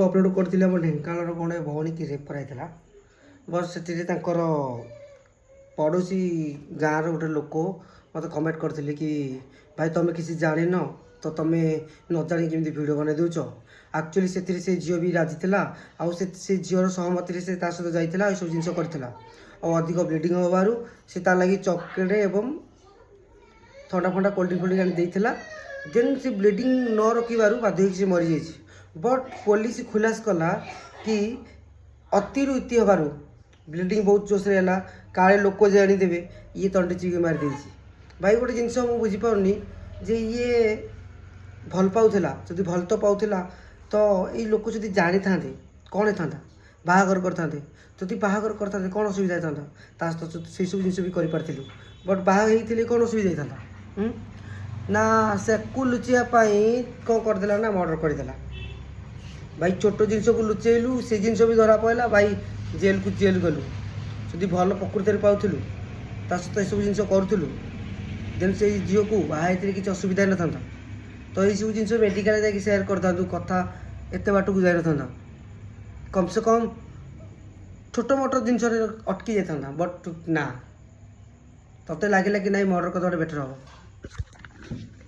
Upload करथिले हम ढेंकानार कोणे भौणी की रेप कराइला बस से पड़ोसी गाँव रो गोटे लोक मत कमेंट करथिले कि भाई तुम किसी जान तो तुम्हें न जाणी केमती वीडियो बना दूच एक्चुअली से झील भी राजी था आउ से झीर सहमति से सहित जाइला सब जिन करता और अधिक ब्लीडिंग होबार से तार लगी चॉकलेट एवं थंडा फंडा कोल्ड ड्रिंक फोल्ड देता देन से ब्लीडिंग न रखिबार बाध्य से मरी जाइए बट पुलिस खुलास कला कि अतिरु इति हबार ब्लीडिंग बहुत जोश है काले लोक जाणीदेवे ये तंटे चिकी मारी भाई गोटे जिनस मुझे बुझीपारनी जे ये भल पाला जदि भल तो पाला तो ये लोक जब जानी था कौन था बाहागर करते जदि बाहागर करते कौन असुविधा था से सब जिन भी करूँ बट बाहर कौन असुविधा था ना से लुचापी कौन करदेला ना मर्डर करदेला भाई छोट जिन को लुचेलु से जिन भी धरा पड़ा भाई जेल को जेल गलु जदि भल प्रकृति में पाऊलु सहित सब जिन करूँ देन से झील को बाहर किसी असुविधा न था तो ये सब जिन मेडिकल जाकि सेयार करता कथा एत बाट को जाई न कम से कम छोट मोट जिन अटकी जाता बट ना तोते लगे कि ना मर्डर करते बेटर हम।